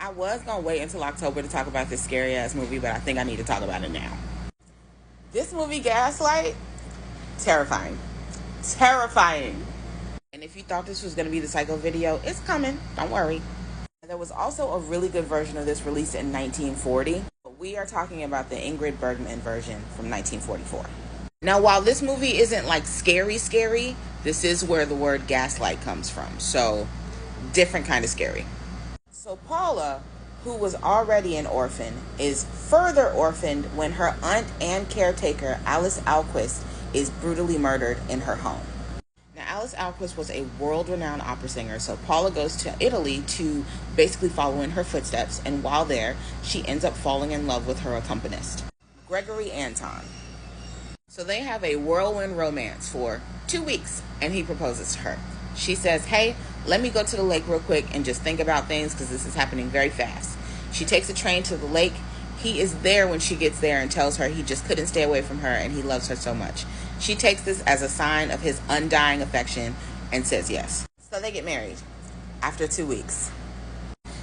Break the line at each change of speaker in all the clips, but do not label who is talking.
I was going to wait until October to talk about this scary ass movie, but I think I need to talk about it now. This movie, Gaslight, terrifying. Terrifying. And if you thought this was going to be the Psycho video, it's coming. Don't worry. There was also a really good version of this released in 1940. But we are talking about the Ingrid Bergman version from 1944. Now, while this movie isn't like scary, this is where the word gaslight comes from. So, different kind of scary. So Paula, who was already an orphan, is further orphaned when her aunt and caretaker, Alice Alquist, is brutally murdered in her home. Now, Alice Alquist was a world-renowned opera singer, so Paula goes to Italy to basically follow in her footsteps, and while there, she ends up falling in love with her accompanist, Gregory Anton. So they have a whirlwind romance for 2 weeks, and he proposes to her. She says, hey, let me go to the lake real quick and just think about things because this is happening very fast. She takes a train to the lake. He is there when she gets there and tells her he just couldn't stay away from her and he loves her so much. She takes this as a sign of his undying affection and says yes. So they get married after 2 weeks.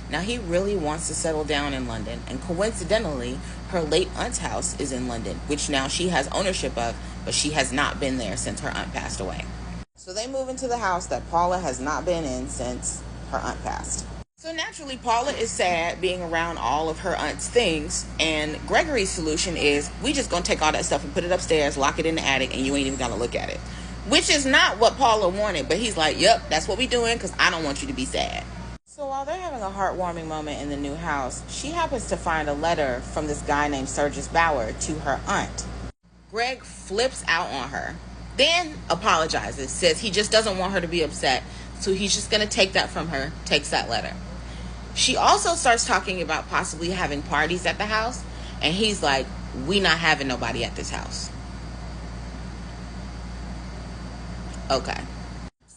Now he really wants to settle down in London, and coincidentally, her late aunt's house is in London, which now she has ownership of, but she has not been there since her aunt passed away. So they move into the house that Paula has not been in since her aunt passed. So naturally, Paula is sad being around all of her aunt's things, and Gregory's solution is, we just gonna take all that stuff and put it upstairs, lock it in the attic, and you ain't even gonna look at it. Which is not what Paula wanted, but he's like, yep, that's what we doing, because I don't want you to be sad. So while they're having a heartwarming moment in the new house, she happens to find a letter from this guy named Sergius Bauer to her aunt. Greg flips out on her, then apologizes, says he just doesn't want her to be upset, so he's just going to take that from her, takes that letter. She also starts talking about possibly having parties at the house, and he's like, we not having nobody at this house. Okay.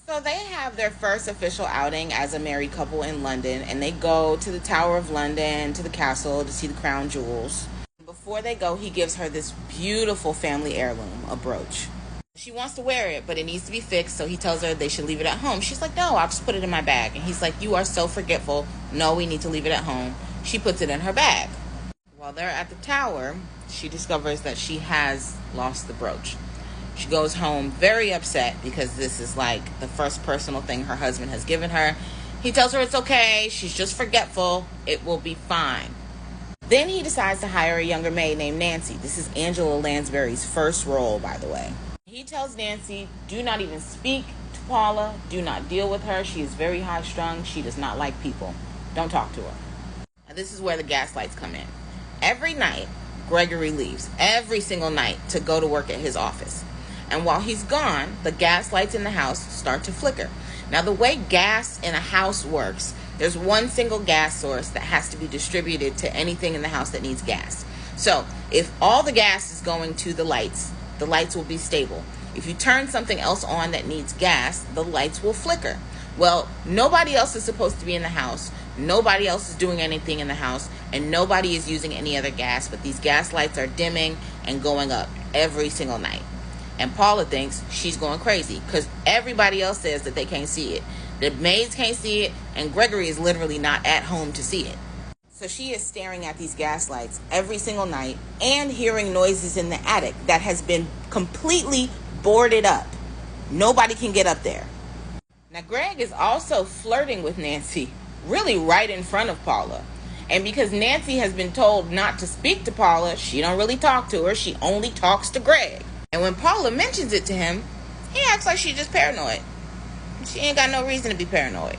So they have their first official outing as a married couple in London, and they go to the Tower of London, to the castle, to see the crown jewels. Before they go, he gives her this beautiful family heirloom, a brooch. She wants to wear it, but it needs to be fixed, so he tells her they should leave it at home. She's like, no, I'll just put it in my bag. And he's like, you are so forgetful. No, we need to leave it at home. She puts it in her bag. While they're at the tower, she discovers that she has lost the brooch. She goes home very upset because this is like the first personal thing her husband has given her. He tells her it's okay. She's just forgetful. It will be fine. Then he decides to hire a younger maid named Nancy. This is Angela Lansbury's first role, by the way. He tells Nancy, do not even speak to Paula. Do not deal with her. She is very high-strung. She does not like people. Don't talk to her. And this is where the gaslights come in. Every night, Gregory leaves. Every single night to go to work at his office. And while he's gone, the gas lights in the house start to flicker. Now, the way gas in a house works, there's one single gas source that has to be distributed to anything in the house that needs gas. So, if all the gas is going to the lights will be stable. If you turn something else on that needs gas, the lights will flicker. Well, nobody else is supposed to be in the house. Nobody else is doing anything in the house, and nobody is using any other gas, but these gas lights are dimming and going up every single night. And Paula thinks she's going crazy because everybody else says that they can't see it. The maids can't see it, and Gregory is literally not at home to see it. So she is staring at these gas lights every single night and hearing noises in the attic that has been completely boarded up. Nobody can get up there. Now, Greg is also flirting with Nancy, really right in front of Paula. And because Nancy has been told not to speak to Paula, she don't really talk to her. She only talks to Greg. And when Paula mentions it to him, he acts like she's just paranoid. She ain't got no reason to be paranoid.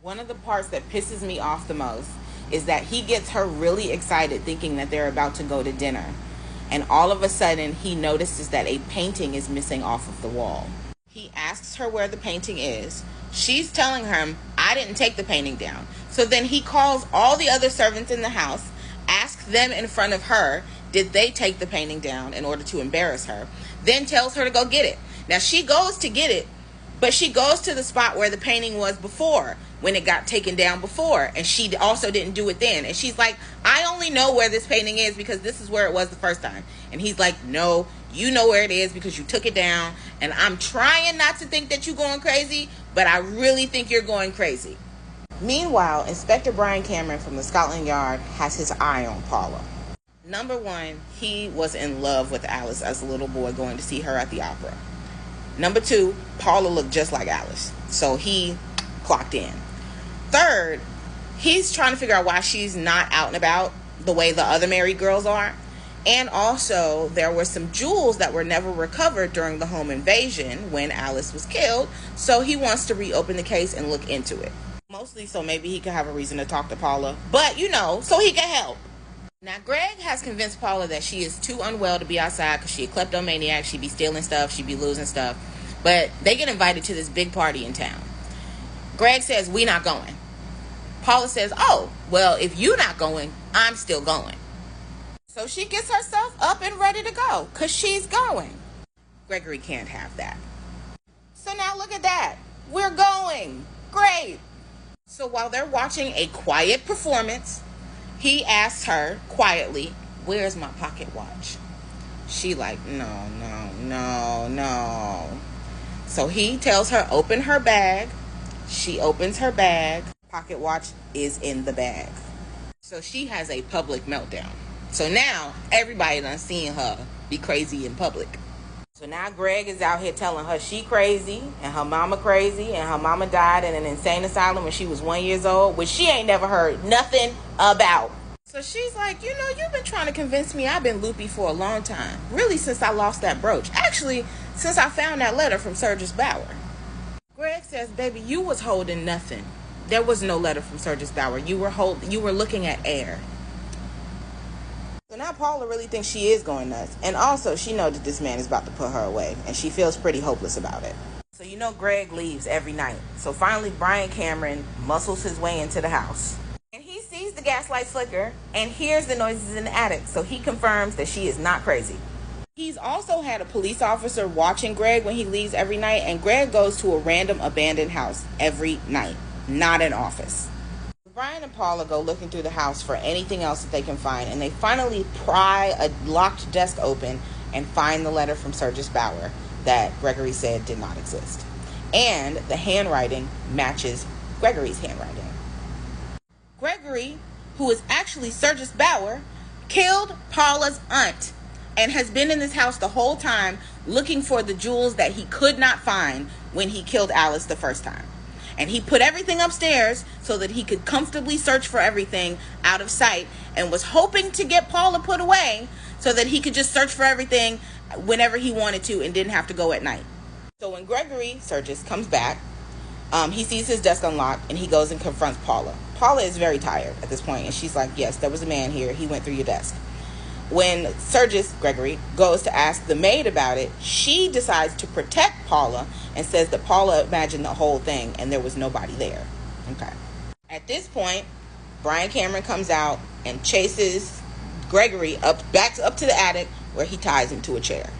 One of the parts that pisses me off the most is that he gets her really excited thinking that they're about to go to dinner. And all of a sudden, he notices that a painting is missing off of the wall. He asks her where the painting is. She's telling him, I didn't take the painting down. So then he calls all the other servants in the house, asks them in front of her, did they take the painting down in order to embarrass her, then tells her to go get it. Now, she goes to get it, but she goes to the spot where the painting was before, when it got taken down before, and she also didn't do it then. And she's like, I only know where this painting is because this is where it was the first time. And he's like, no, you know where it is because you took it down, and I'm trying not to think that you're going crazy, but I really think you're going crazy. Meanwhile, Inspector Brian Cameron from the Scotland Yard has his eye on Paula. Number one, he was in love with Alice as a little boy going to see her at the opera. Number two, Paula looked just like Alice, so he clocked in. Third, he's trying to figure out why she's not out and about the way the other married girls are. And also, there were some jewels that were never recovered during the home invasion when Alice was killed, so he wants to reopen the case and look into it. Mostly so maybe he could have a reason to talk to Paula, but so he can help. Now, Greg has convinced Paula that she is too unwell to be outside because she's a kleptomaniac. She'd be stealing stuff. She'd be losing stuff. But they get invited to this big party in town. Greg says, "We not going." Paula says, "Oh, well, if you not going, I'm still going." So she gets herself up and ready to go because she's going. Gregory can't have that. So now look at that. We're going. Great. So while they're watching a quiet performance, he asks her quietly, "Where's my pocket watch?" She like, no. So he tells her, open her bag. She opens her bag. Pocket watch is in the bag. So she has a public meltdown. So now everybody done seen her be crazy in public. So now Greg is out here telling her she crazy and her mama crazy and her mama died in an insane asylum when she was 1 year old, which she ain't never heard nothing about. So she's like, you've been trying to convince me I've been loopy for a long time. Really, since I lost that brooch. Actually, since I found that letter from Surges Bauer. Greg says, "Baby, you was holding nothing. There was no letter from Surges Bauer. You were looking at air." So now Paula really thinks she is going nuts. And also, she knows that this man is about to put her away. And she feels pretty hopeless about it. So Greg leaves every night. So finally, Brian Cameron muscles his way into the house. And he sees the gaslight flicker and hears the noises in the attic. So he confirms that she is not crazy. He's also had a police officer watching Greg when he leaves every night. And Greg goes to a random abandoned house every night. Not an office. Brian and Paula go looking through the house for anything else that they can find, and they finally pry a locked desk open and find the letter from Surges Bauer that Gregory said did not exist. And the handwriting matches Gregory's handwriting. Gregory, who is actually Surges Bauer, killed Paula's aunt and has been in this house the whole time looking for the jewels that he could not find when he killed Alice the first time. And he put everything upstairs so that he could comfortably search for everything out of sight and was hoping to get Paula put away so that he could just search for everything whenever he wanted to and didn't have to go at night. So when Gregory Surges comes back, he sees his desk unlocked and he goes and confronts Paula. Paula is very tired at this point and she's like, "Yes, there was a man here. He went through your desk." When Gregory, goes to ask the maid about it, she decides to protect Paula and says that Paula imagined the whole thing and there was nobody there. Okay. At this point, Brian Cameron comes out and chases Gregory back up to the attic where he ties him to a chair.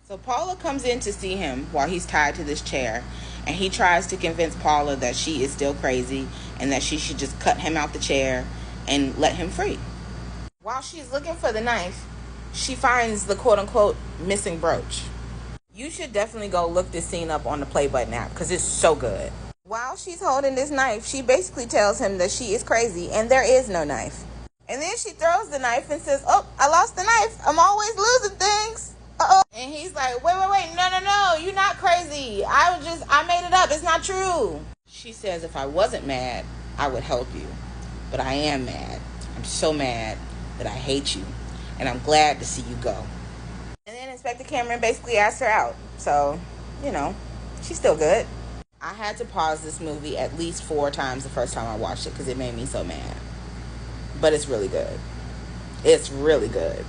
So Paula comes in to see him while he's tied to this chair, and he tries to convince Paula that she is still crazy and that she should just cut him out the chair and let him free. While she's looking for the knife, she finds the quote-unquote missing brooch. You should definitely go look this scene up on the Play Button app because it's so good. While she's holding this knife, she basically tells him that she is crazy and there is no knife. And then she throws the knife and says, "Oh, I lost the knife. I'm always losing things. Uh-oh." And he's like, wait, no, you're not crazy. I made it up. It's not true. She says, "If I wasn't mad, I would help you. But I am mad. I'm so mad that I hate you, and I'm glad to see you go." And then Inspector Cameron basically asked her out. So, she's still good. I had to pause this movie at least 4 times the first time I watched it because it made me so mad. But it's really good. It's really good.